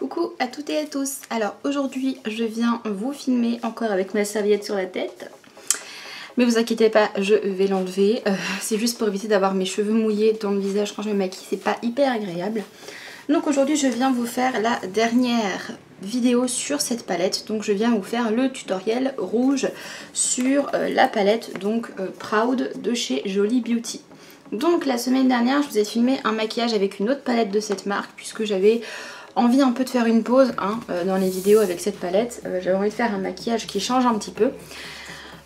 Coucou à toutes et à tous. Alors aujourd'hui je viens vous filmer encore avec ma serviette sur la tête. Mais vous inquiétez pas, je vais l'enlever. C'est juste pour éviter d'avoir mes cheveux mouillés dans le visage quand je me maquille, c'est pas hyper agréable. Donc aujourd'hui je viens vous faire la dernière vidéo sur cette palette. Donc je viens vous faire le tutoriel rouge sur la palette donc Proud de chez Jolie Beauty. Donc la semaine dernière je vous ai filmé un maquillage avec une autre palette de cette marque puisque j'avais envie un peu de faire une pause dans les vidéos avec cette palette. J'avais envie de faire un maquillage qui change un petit peu.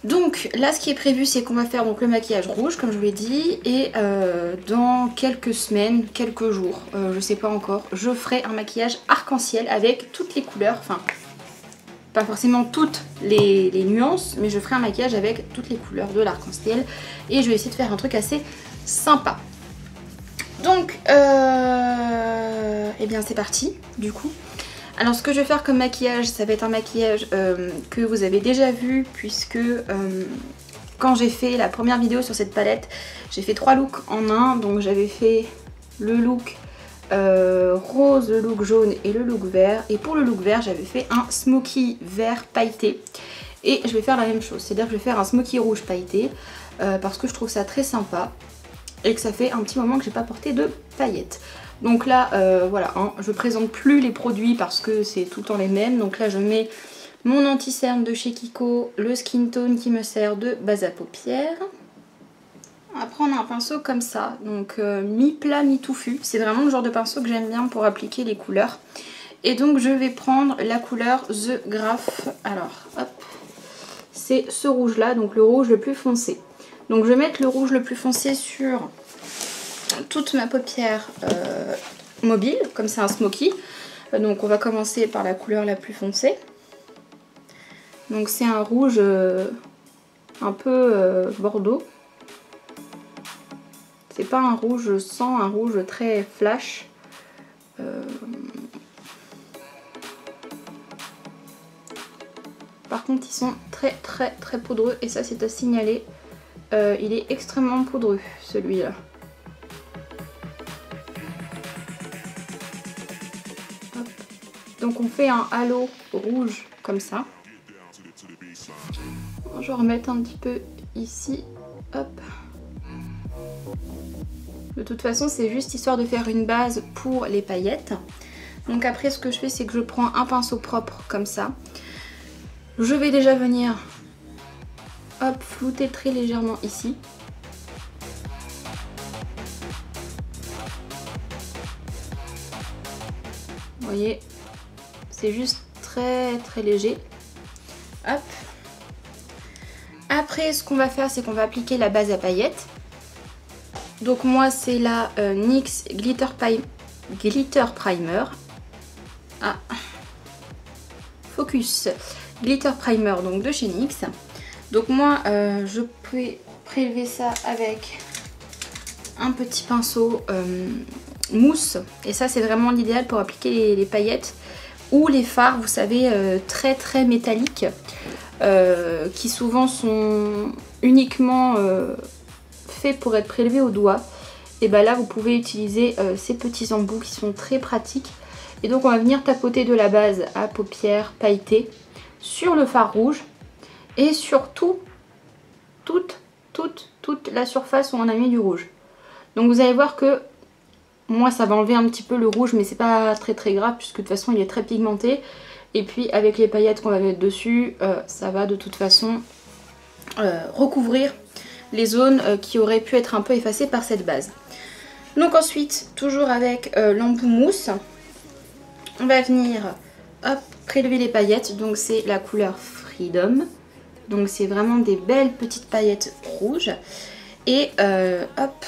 Donc là ce qui est prévu c'est qu'on va faire donc le maquillage rouge comme je vous l'ai dit. Et dans quelques semaines, quelques jours, je sais pas encore, je ferai un maquillage arc-en-ciel avec toutes les couleurs. Enfin pas forcément toutes les nuances, mais je ferai un maquillage avec toutes les couleurs de l'arc-en-ciel. Et je vais essayer de faire un truc assez sympa. Donc eh bien c'est parti du coup. Alors ce que je vais faire comme maquillage, ça va être un maquillage que vous avez déjà vu puisque quand j'ai fait la première vidéo sur cette palette, j'ai fait 3 looks en un. Donc j'avais fait le look rose, le look jaune et le look vert. Et pour le look vert, j'avais fait un smoky vert pailleté. Et je vais faire la même chose, c'est-à-dire que je vais faire un smoky rouge pailleté parce que je trouve ça très sympa. Et que ça fait un petit moment que j'ai pas porté de paillettes. Donc là voilà, je présente plus les produits parce que c'est tout le temps les mêmes. Donc là je mets mon anti-cerne de chez Kiko, le Skin Tone qui me sert de base à paupières. On va prendre un pinceau comme ça, donc mi-plat mi-touffu. C'est vraiment le genre de pinceau que j'aime bien pour appliquer les couleurs. Et donc je vais prendre la couleur The Graph. Alors hop, c'est ce rouge là, donc le rouge le plus foncé. Donc je vais mettre le rouge le plus foncé sur toute ma paupière mobile, comme c'est un smoky. Donc on va commencer par la couleur la plus foncée. Donc c'est un rouge un peu bordeaux. C'est pas un rouge sang, un rouge très flash. Par contre ils sont très poudreux et ça c'est à signaler. Il est extrêmement poudreux celui-là. Donc on fait un halo rouge comme ça. Je vais remettre un petit peu ici. Hop. De toute façon c'est juste histoire de faire une base pour les paillettes. Donc après ce que je fais c'est que je prends un pinceau propre comme ça. Je vais déjà venir hop, flouter très légèrement ici. Vous voyez, c'est juste très léger. Hop. Après, ce qu'on va faire, c'est qu'on va appliquer la base à paillettes. Donc moi, c'est la NYX Glitter Primer. Ah. Focus. Glitter Primer, donc de chez NYX. Donc moi je peux prélever ça avec un petit pinceau mousse. Et ça c'est vraiment l'idéal pour appliquer les paillettes ou les fards, vous savez, très métalliques. Qui souvent sont uniquement faits pour être prélevés au doigt. Et bah là vous pouvez utiliser ces petits embouts qui sont très pratiques. Et donc on va venir tapoter de la base à paupières pailletée sur le fard rouge. Et surtout, toute la surface où on a mis du rouge. Donc vous allez voir que moi ça va enlever un petit peu le rouge, mais c'est pas très grave puisque de toute façon il est très pigmenté. Et puis avec les paillettes qu'on va mettre dessus, ça va de toute façon recouvrir les zones qui auraient pu être un peu effacées par cette base. Donc ensuite, toujours avec l'embout mousse, on va venir hop, prélever les paillettes. Donc c'est la couleur Freedom. Donc c'est vraiment des belles petites paillettes rouges. Et hop.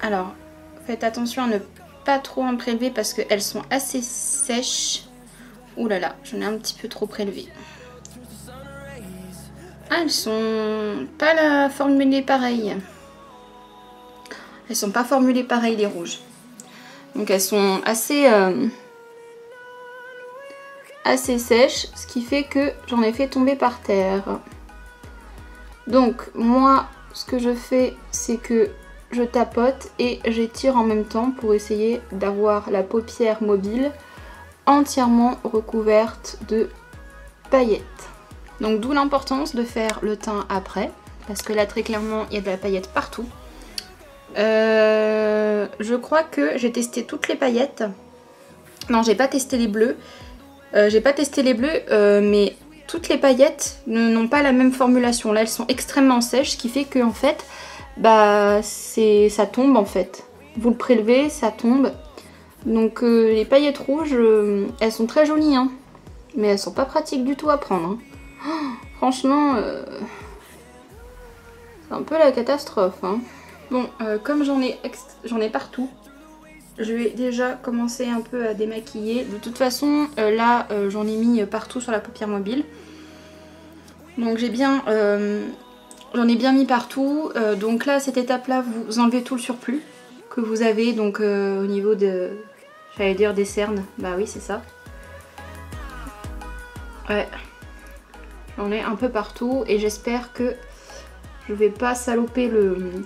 Alors, faites attention à ne pas trop en prélever parce qu'elles sont assez sèches. Ouh là là, j'en ai un petit peu trop prélevé. Ah, elles sont pas formulées pareil. Elles sont pas formulées pareil les rouges. Donc elles sont assez sèches, ce qui fait que j'en ai fait tomber par terre. Donc moi ce que je fais c'est que je tapote et j'étire en même temps pour essayer d'avoir la paupière mobile entièrement recouverte de paillettes. Donc d'où l'importance de faire le teint après, parce que là très clairement il y a de la paillette partout. Je crois que j'ai testé toutes les paillettes. Non, j'ai pas testé les bleus. Mais toutes les paillettes n'ont pas la même formulation. Là elles sont extrêmement sèches, ce qui fait que en fait, bah ça tombe en fait. Vous le prélevez, ça tombe. Donc les paillettes rouges, elles sont très jolies, hein, mais elles sont pas pratiques du tout à prendre. Hein. Oh, franchement, c'est un peu la catastrophe. Hein. Bon, comme j'en ai partout, je vais déjà commencer un peu à démaquiller. De toute façon, là, j'en ai mis partout sur la paupière mobile. Donc j'en ai bien mis partout. Donc là, à cette étape-là, vous enlevez tout le surplus que vous avez donc au niveau de... J'allais dire des cernes, bah oui c'est ça. Ouais, j'en ai un peu partout et j'espère que je vais pas saloper le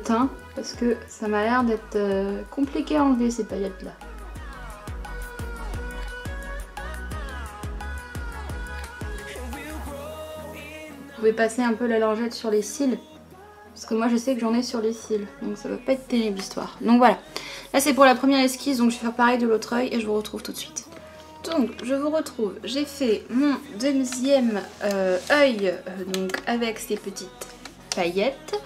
teint parce que ça m'a l'air d'être compliqué à enlever ces paillettes là. Vous pouvez passer un peu la lingette sur les cils. Parce que moi je sais que j'en ai sur les cils, donc ça va pas être terrible l'histoire. Donc voilà, là c'est pour la première esquisse, donc je vais faire pareil de l'autre œil et je vous retrouve tout de suite. Donc je vous retrouve, j'ai fait mon deuxième œil donc avec ces petites paillettes.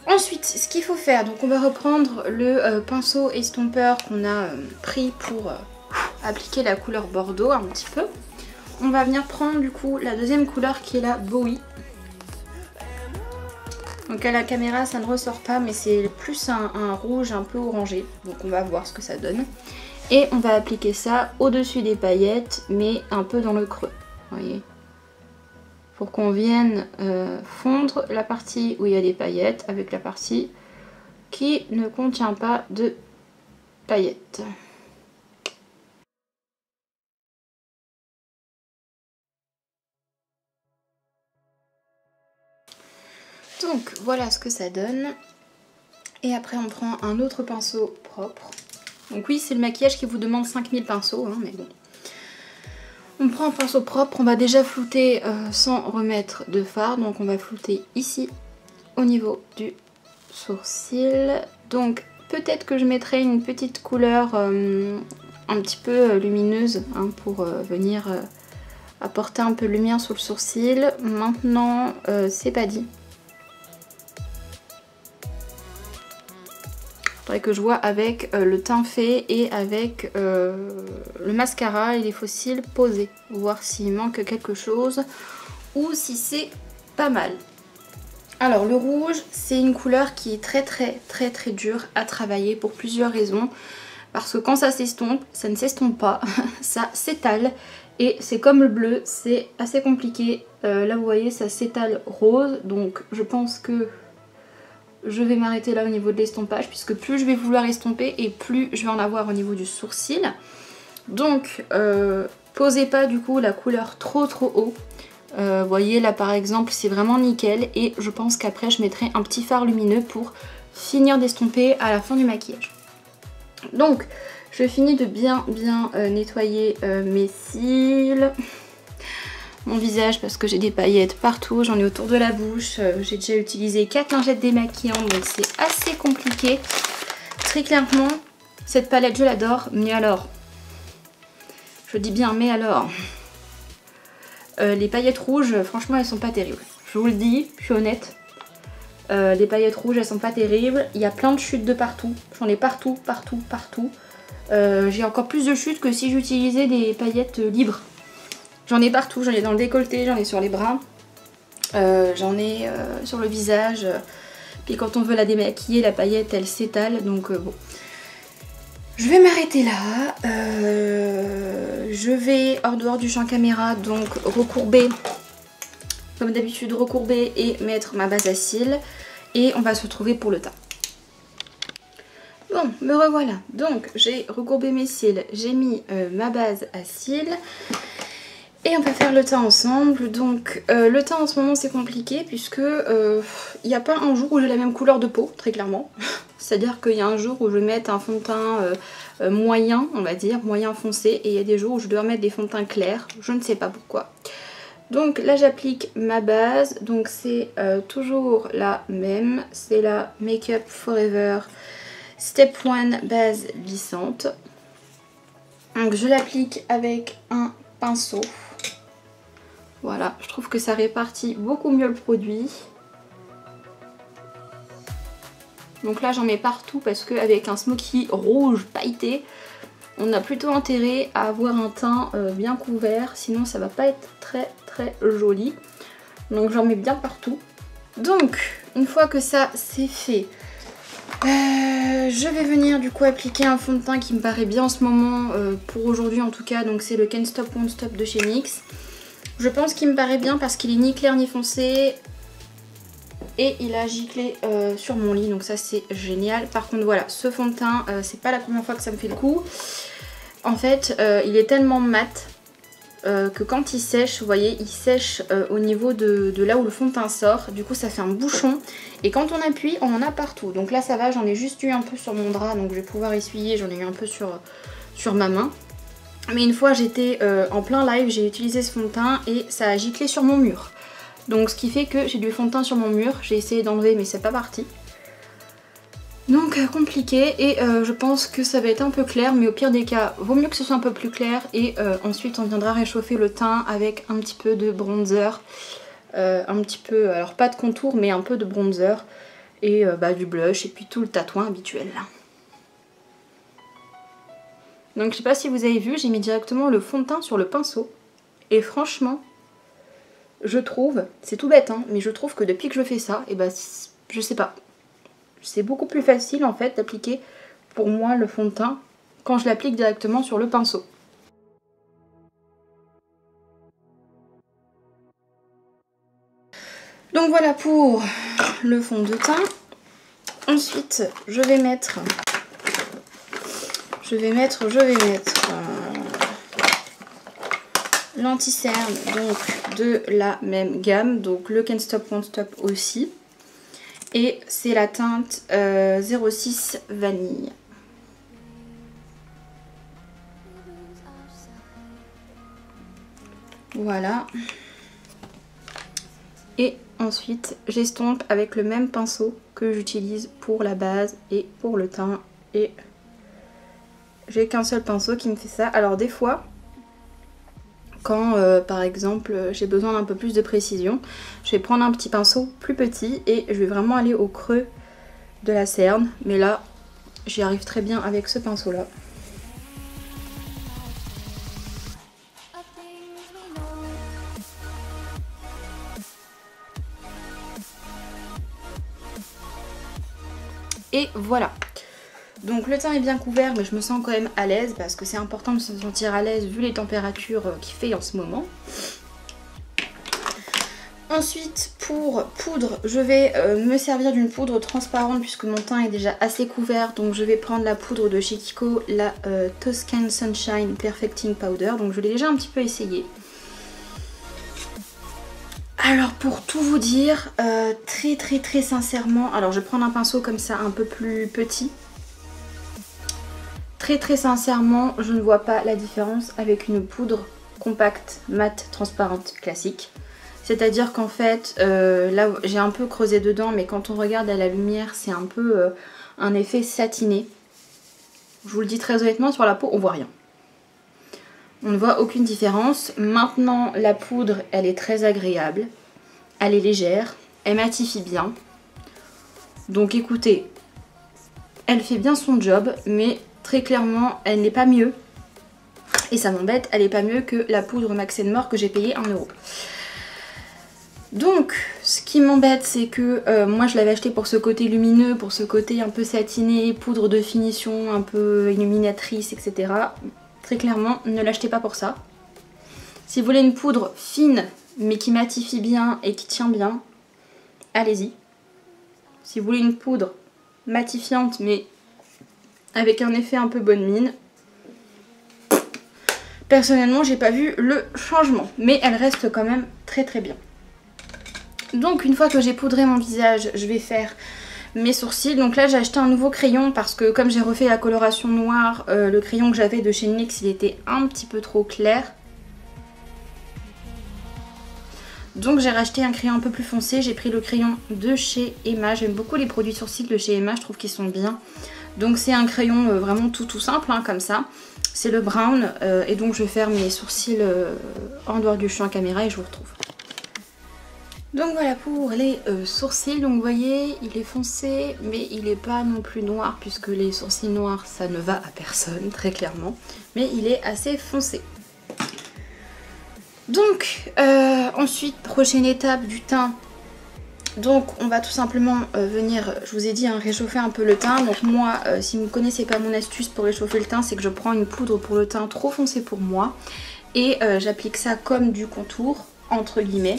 Ensuite, ce qu'il faut faire, donc on va reprendre le pinceau estompeur qu'on a pris pour appliquer la couleur bordeaux un petit peu. On va venir prendre du coup la deuxième couleur qui est la Bowie. Donc à la caméra ça ne ressort pas mais c'est plus un rouge un peu orangé. Donc on va voir ce que ça donne. Et on va appliquer ça au-dessus des paillettes mais un peu dans le creux. Vous voyez. Pour qu'on vienne fondre la partie où il y a des paillettes avec la partie qui ne contient pas de paillettes. Donc voilà ce que ça donne. Et après on prend un autre pinceau propre. Donc oui c'est le maquillage qui vous demande 5000 pinceaux, hein, mais bon. On prend un pinceau propre, on va déjà flouter sans remettre de fard. Donc on va flouter ici au niveau du sourcil. Donc peut-être que je mettrai une petite couleur un petit peu lumineuse hein, pour venir apporter un peu de lumière sur le sourcil. Maintenant c'est pas dit. Faudrait que je vois avec le teint fait et avec le mascara et les faux cils posés. Voir s'il manque quelque chose ou si c'est pas mal. Alors le rouge c'est une couleur qui est très dure à travailler pour plusieurs raisons. Parce que quand ça s'estompe, ça ne s'estompe pas, ça s'étale. Et c'est comme le bleu, c'est assez compliqué. Là vous voyez ça s'étale rose, donc je pense que je vais m'arrêter là au niveau de l'estompage puisque plus je vais vouloir estomper et plus je vais en avoir au niveau du sourcil. Donc posez pas du coup la couleur trop haut. Vous voyez là par exemple c'est vraiment nickel et je pense qu'après je mettrai un petit fard lumineux pour finir d'estomper à la fin du maquillage. Donc je finis de bien nettoyer mes cils. Mon visage parce que j'ai des paillettes partout, j'en ai autour de la bouche, j'ai déjà utilisé 4 lingettes démaquillantes donc c'est assez compliqué. Très clairement, cette palette je l'adore, mais alors, je dis bien mais alors, les paillettes rouges franchement elles sont pas terribles. Je vous le dis, je suis honnête, les paillettes rouges elles sont pas terribles, il y a plein de chutes de partout, j'en ai partout. J'ai encore plus de chutes que si j'utilisais des paillettes libres. J'en ai partout, j'en ai dans le décolleté, j'en ai sur les bras, j'en ai sur le visage. Puis quand on veut la démaquiller, la paillette elle s'étale, donc bon. Je vais m'arrêter là. Je vais hors dehors du champ caméra, donc recourber, comme d'habitude recourber et mettre ma base à cils. Et on va se retrouver pour le teint. Bon, me revoilà. Donc j'ai recourbé mes cils, j'ai mis ma base à cils. Et on va faire le teint ensemble. Donc le teint en ce moment c'est compliqué puisque il n'y a pas un jour où j'ai la même couleur de peau, très clairement. C'est-à-dire qu'il y a un jour où je vais mettre un fond de teint moyen, on va dire, moyen foncé. Et il y a des jours où je dois mettre des fonds de teint clairs, je ne sais pas pourquoi. Donc là j'applique ma base, donc c'est toujours la même. C'est la Make Up Forever Step 1 base lissante. Donc je l'applique avec un pinceau. Voilà, je trouve que ça répartit beaucoup mieux le produit. Donc là j'en mets partout parce qu'avec un smoky rouge pailleté, on a plutôt intérêt à avoir un teint bien couvert, sinon ça va pas être très joli. Donc j'en mets bien partout. Donc une fois que ça c'est fait, je vais venir du coup appliquer un fond de teint qui me paraît bien en ce moment, pour aujourd'hui en tout cas. Donc c'est le Can't Stop Won't Stop de chez NYX. Je pense qu'il me paraît bien parce qu'il est ni clair ni foncé. Et il a giclé sur mon lit, donc ça c'est génial. Par contre voilà, ce fond de teint, c'est pas la première fois que ça me fait le coup. En fait, il est tellement mat que quand il sèche, vous voyez, il sèche au niveau de là où le fond de teint sort. Du coup ça fait un bouchon et quand on appuie, on en a partout. Donc là ça va, j'en ai juste eu un peu sur mon drap, donc je vais pouvoir essuyer. J'en ai eu un peu sur ma main. Mais une fois j'étais en plein live, j'ai utilisé ce fond de teint et ça a giclé sur mon mur. Donc ce qui fait que j'ai du fond de teint sur mon mur. J'ai essayé d'enlever mais c'est pas parti. Donc compliqué et je pense que ça va être un peu clair. Mais au pire des cas, vaut mieux que ce soit un peu plus clair. Et ensuite on viendra réchauffer le teint avec un petit peu de bronzer. Un petit peu, alors pas de contour mais un peu de bronzer. Et du blush et puis tout le tatouin habituel là. Donc je sais pas si vous avez vu, j'ai mis directement le fond de teint sur le pinceau. Et franchement, je trouve, c'est tout bête hein, mais je trouve que depuis que je fais ça, et je sais pas. C'est beaucoup plus facile en fait d'appliquer pour moi le fond de teint quand je l'applique directement sur le pinceau. Donc voilà pour le fond de teint. Ensuite, je vais mettre l'anti-cerne donc de la même gamme, donc le Can't Stop Won't Stop aussi. Et c'est la teinte 06 Vanille. Voilà. Et ensuite, j'estompe avec le même pinceau que j'utilise pour la base et pour le teint. Et j'ai qu'un seul pinceau qui me fait ça. Alors des fois, quand par exemple j'ai besoin d'un peu plus de précision, je vais prendre un petit pinceau plus petit et je vais vraiment aller au creux de la cerne. Mais là, j'y arrive très bien avec ce pinceau là. Et voilà. Donc le teint est bien couvert mais je me sens quand même à l'aise parce que c'est important de se sentir à l'aise vu les températures qu'il fait en ce moment. Ensuite pour poudre, je vais me servir d'une poudre transparente puisque mon teint est déjà assez couvert. Donc je vais prendre la poudre de chez Kiko, la Toscan Sunshine Perfecting Powder. Donc je l'ai déjà un petit peu essayé. Alors pour tout vous dire, très sincèrement, alors je vais prendre un pinceau comme ça un peu plus petit. Très sincèrement, je ne vois pas la différence avec une poudre compacte, mate, transparente, classique. C'est-à-dire qu'en fait, là j'ai un peu creusé dedans, mais quand on regarde à la lumière, c'est un peu un effet satiné. Je vous le dis très honnêtement, sur la peau, on voit rien. On ne voit aucune différence. Maintenant, la poudre, elle est très agréable. Elle est légère, elle matifie bien. Donc écoutez, elle fait bien son job, mais très clairement, elle n'est pas mieux. Et ça m'embête, elle n'est pas mieux que la poudre Max & More que j'ai payé 1 €. Donc, ce qui m'embête, c'est que moi je l'avais acheté pour ce côté lumineux, pour ce côté un peu satiné, poudre de finition, un peu illuminatrice, etc. Très clairement, ne l'achetez pas pour ça. Si vous voulez une poudre fine, mais qui matifie bien et qui tient bien, allez-y. Si vous voulez une poudre matifiante, mais avec un effet un peu bonne mine, Personnellement j'ai pas vu le changement, mais elle reste quand même très très bien. Donc une fois que j'ai poudré mon visage, je vais faire mes sourcils. Donc là j'ai acheté un nouveau crayon parce que comme j'ai refait la coloration noire, le crayon que j'avais de chez NYX il était un petit peu trop clair. Donc j'ai racheté un crayon un peu plus foncé, j'ai pris le crayon de chez Emma. J'aime beaucoup les produits sourcils de chez Emma, je trouve qu'ils sont bien. Donc c'est un crayon vraiment tout simple hein, comme ça. C'est le brown et donc je vais faire mes sourcils en dehors du champ caméra et je vous retrouve. Donc voilà pour les sourcils, donc vous voyez il est foncé mais il n'est pas non plus noir puisque les sourcils noirs ça ne va à personne très clairement. Mais il est assez foncé. Donc ensuite prochaine étape du teint. Donc on va tout simplement venir, je vous ai dit, hein, réchauffer un peu le teint. Donc moi, si vous ne connaissez pas mon astuce pour réchauffer le teint, c'est que je prends une poudre pour le teint trop foncé pour moi. Et j'applique ça comme du contour, entre guillemets.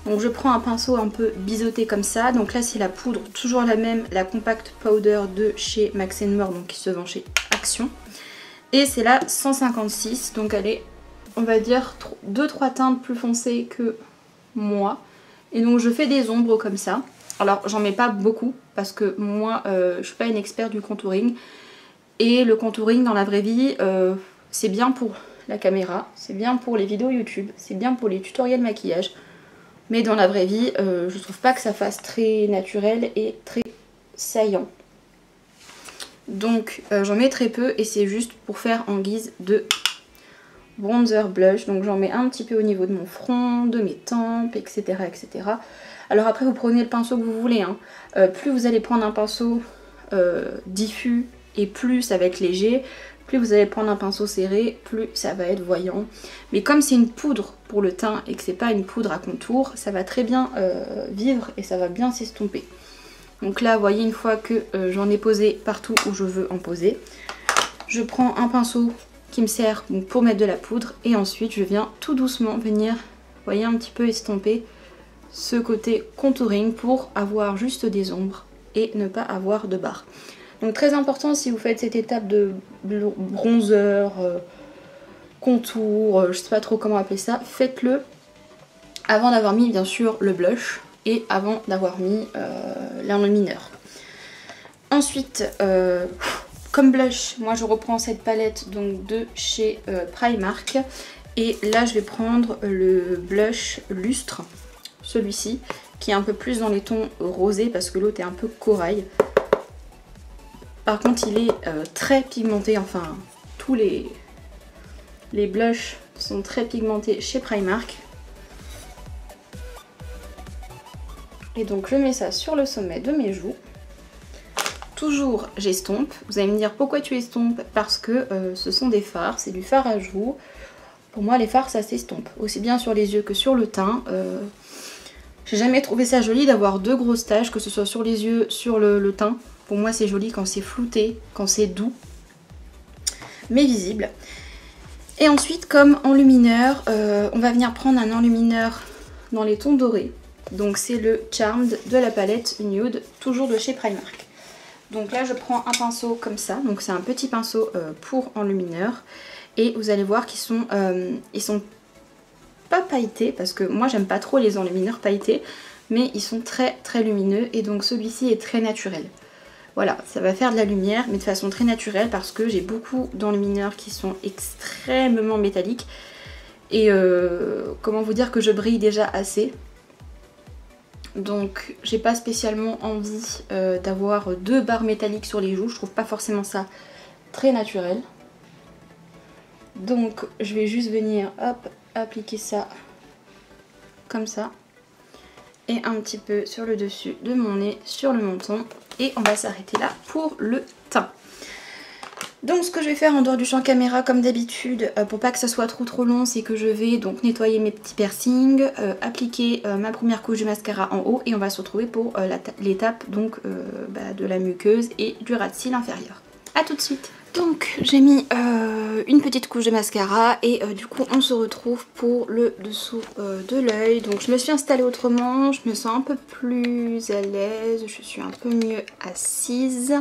Donc je prends un pinceau un peu biseauté comme ça. Donc là c'est la poudre, toujours la même, la Compact Powder de chez Max & More, donc qui se vend chez Action. Et c'est la 156, donc elle est, on va dire, 2-3 teintes plus foncées que moi. Et donc je fais des ombres comme ça. Alors j'en mets pas beaucoup parce que moi je suis pas une experte du contouring. Et le contouring dans la vraie vie c'est bien pour la caméra, c'est bien pour les vidéos YouTube, c'est bien pour les tutoriels maquillage. Mais dans la vraie vie je trouve pas que ça fasse très naturel et très saillant. Donc j'en mets très peu et c'est juste pour faire en guise de bronzer blush. Donc j'en mets un petit peu au niveau de mon front, de mes tempes, etc. etc. Alors après vous prenez le pinceau que vous voulez. Hein. Plus vous allez prendre un pinceau diffus et plus ça va être léger. Plus vous allez prendre un pinceau serré, plus ça va être voyant. Mais comme c'est une poudre pour le teint et que c'est pas une poudre à contour, ça va très bien vivre et ça va bien s'estomper. Donc là vous voyez une fois que j'en ai posé partout où je veux en poser, je prends un pinceau qui me sert pour mettre de la poudre et ensuite je viens tout doucement venir, vous voyez, un petit peu estomper ce côté contouring pour avoir juste des ombres et ne pas avoir de barres. Donc très important si vous faites cette étape de bronzer, contour, je sais pas trop comment appeler ça, faites-le avant d'avoir mis bien sûr le blush et avant d'avoir mis l'enlumineur. Ensuite comme blush, moi je reprends cette palette donc de chez Primark. Et là je vais prendre le blush lustre, celui-ci, qui est un peu plus dans les tons rosés parce que l'autre est un peu corail. Par contre il est très pigmenté, enfin tous les blushs sont très pigmentés chez Primark. Et donc je mets ça sur le sommet de mes joues. Toujours j'estompe. Vous allez me dire pourquoi tu estompes? Parce que ce sont des fards, c'est du fard à joues. Pour moi les fards ça s'estompe, aussi bien sur les yeux que sur le teint. J'ai jamais trouvé ça joli d'avoir deux grosses taches, que ce soit sur les yeux, sur le teint. Pour moi c'est joli quand c'est flouté, quand c'est doux, mais visible. Et ensuite comme enlumineur, on va venir prendre un enlumineur dans les tons dorés. Donc c'est le Charmed de la palette Nude, toujours de chez Primark. Donc là je prends un pinceau comme ça, donc c'est un petit pinceau pour enlumineur. Et vous allez voir qu'ils sont, ils sont pas pailletés, parce que moi j'aime pas trop les enlumineurs pailletés, mais ils sont très très lumineux et donc celui-ci est très naturel. Voilà, ça va faire de la lumière mais de façon très naturelle parce que j'ai beaucoup d'enlumineurs qui sont extrêmement métalliques. Et comment vous dire que je brille déjà assez. Donc j'ai pas spécialement envie d'avoir deux barres métalliques sur les joues, je trouve pas forcément ça très naturel. Donc je vais juste venir hop, appliquer ça comme ça. Et un petit peu sur le dessus de mon nez, sur le menton. Et on va s'arrêter là pour le teint. Donc ce que je vais faire en dehors du champ caméra comme d'habitude, pour pas que ça soit trop long, c'est que je vais donc nettoyer mes petits piercings, appliquer ma première couche de mascara en haut et on va se retrouver pour l'étape donc de la muqueuse et du ras de cils inférieur. A tout de suite. Donc j'ai mis une petite couche de mascara et du coup on se retrouve pour le dessous de l'œil. Donc je me suis installée autrement, je me sens un peu plus à l'aise, je suis un peu mieux assise.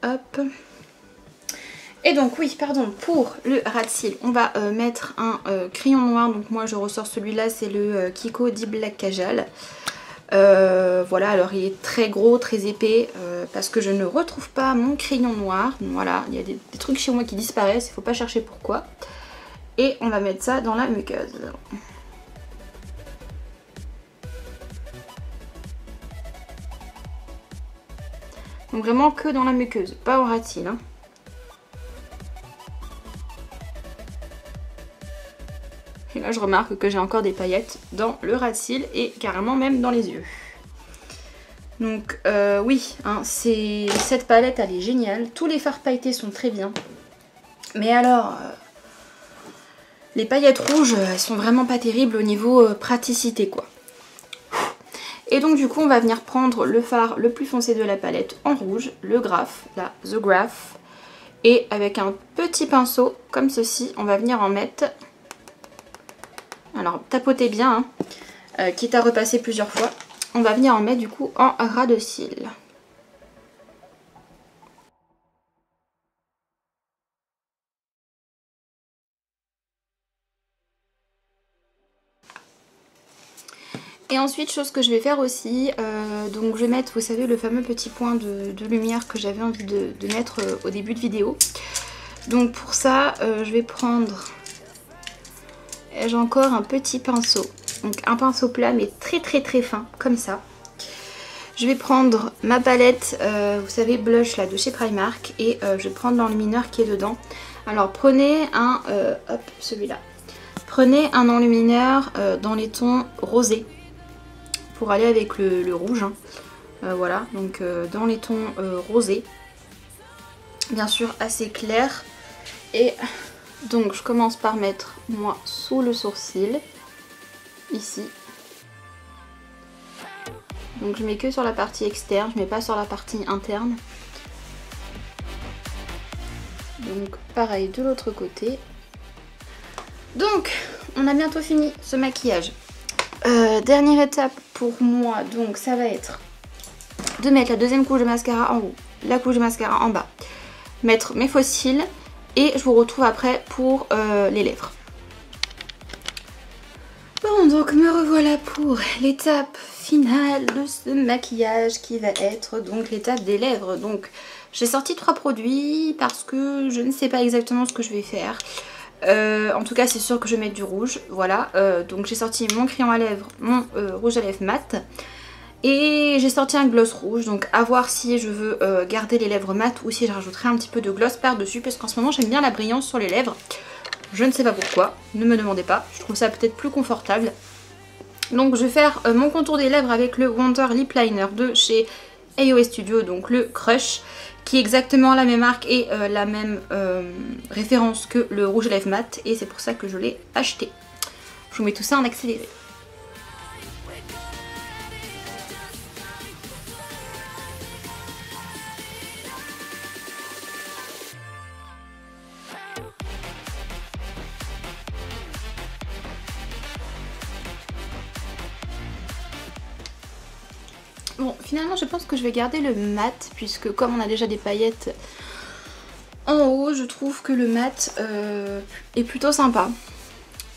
Hop. Et donc oui, pardon, pour le ras de cils, on va mettre un crayon noir. Donc moi je ressors celui-là, c'est le Kiko Deep Black Kajal. Voilà, alors il est très gros, très épais, parce que je ne retrouve pas mon crayon noir. Voilà, il y a des trucs chez moi qui disparaissent, il ne faut pas chercher pourquoi. Et on va mettre ça dans la muqueuse. Donc vraiment que dans la muqueuse, pas au ras de cils, hein. Et là je remarque que j'ai encore des paillettes dans le ras de cils et carrément même dans les yeux. Donc oui, hein, cette palette elle est géniale. Tous les fards pailletés sont très bien. Mais alors, les paillettes rouges, elles sont vraiment pas terribles au niveau praticité quoi. Et donc du coup on va venir prendre le fard le plus foncé de la palette en rouge, le Graph, la The Graph. Et avec un petit pinceau comme ceci, on va venir en mettre... Alors tapotez bien, hein, quitte à repasser plusieurs fois. On va venir en mettre du coup en ras de cils. Et ensuite, chose que je vais faire aussi, donc je vais mettre, vous savez, le fameux petit point de lumière que j'avais envie de mettre au début de vidéo. Donc pour ça, je vais prendre... J'ai encore un petit pinceau, donc un pinceau plat mais très fin comme ça. Je vais prendre ma palette, vous savez, blush là de chez Primark, et je vais prendre l'enlumineur qui est dedans. Alors prenez un, hop, celui-là. Prenez un enlumineur dans les tons rosés pour aller avec le rouge, hein. Voilà, donc dans les tons rosés, bien sûr assez clair. Et donc je commence par mettre moi sous le sourcil, ici. Donc je mets que sur la partie externe, je mets pas sur la partie interne. Donc pareil de l'autre côté. Donc on a bientôt fini ce maquillage. Dernière étape pour moi, donc ça va être de mettre la deuxième couche de mascara en haut, la couche de mascara en bas, mettre mes faux cils. Et je vous retrouve après pour les lèvres. Bon, donc me revoilà pour l'étape finale de ce maquillage qui va être donc l'étape des lèvres. Donc j'ai sorti 3 produits parce que je ne sais pas exactement ce que je vais faire. En tout cas c'est sûr que je vais mettre du rouge, voilà. Donc j'ai sorti mon crayon à lèvres, mon rouge à lèvres mat. Et j'ai sorti un gloss rouge, donc à voir si je veux garder les lèvres mat ou si je rajouterai un petit peu de gloss par dessus, parce qu'en ce moment j'aime bien la brillance sur les lèvres. Je ne sais pas pourquoi, ne me demandez pas, je trouve ça peut-être plus confortable. Donc je vais faire mon contour des lèvres avec le Wonder Lip Liner de chez AOA Studio, donc le Crush, qui est exactement la même marque et la même référence que le rouge à lèvres mat, et c'est pour ça que je l'ai acheté. Je vous mets tout ça en accéléré. Bon, finalement je pense que je vais garder le mat, puisque comme on a déjà des paillettes en haut, je trouve que le mat est plutôt sympa.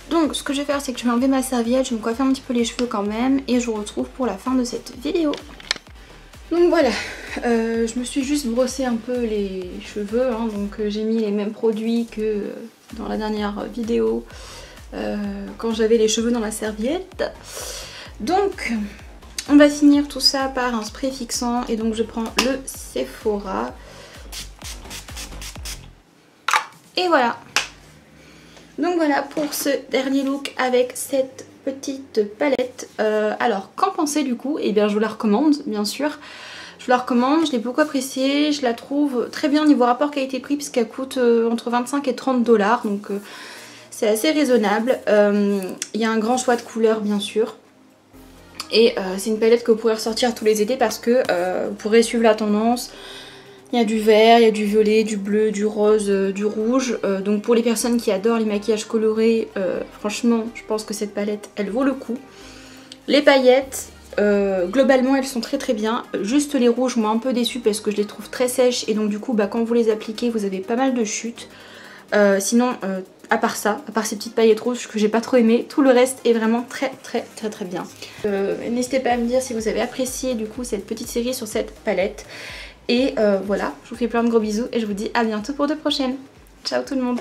Donc ce que je vais faire, c'est que je vais enlever ma serviette, je vais me coiffer un petit peu les cheveux quand même, et je vous retrouve pour la fin de cette vidéo. Donc voilà, je me suis juste brossé un peu les cheveux, hein, donc j'ai mis les mêmes produits que dans la dernière vidéo, quand j'avais les cheveux dans la serviette. Donc... on va finir tout ça par un spray fixant, et donc je prends le Sephora. Et voilà. Donc voilà pour ce dernier look avec cette petite palette. Alors qu'en pensez du coup? Eh bien je vous la recommande bien sûr. Je vous la recommande, je l'ai beaucoup appréciée, je la trouve très bien au niveau rapport qualité-prix puisqu'elle coûte entre 25 et 30 $, donc c'est assez raisonnable. Il y a un grand choix de couleurs bien sûr. Et c'est une palette que vous pourrez ressortir tous les étés parce que vous pourrez suivre la tendance. Il y a du vert, il y a du violet, du bleu, du rose, du rouge. Donc pour les personnes qui adorent les maquillages colorés, franchement, je pense que cette palette, elle vaut le coup. Les paillettes, Globalement elles sont très très bien. Juste les rouges m'ont un peu déçu parce que je les trouve très sèches et donc du coup quand vous les appliquez vous avez pas mal de chutes. Sinon à part ça, à part ces petites paillettes rouges que j'ai pas trop aimé, tout le reste est vraiment très bien. N'hésitez pas à me dire si vous avez apprécié du coup cette petite série sur cette palette. Et voilà, je vous fais plein de gros bisous et je vous dis à bientôt pour de prochaines. Ciao tout le monde.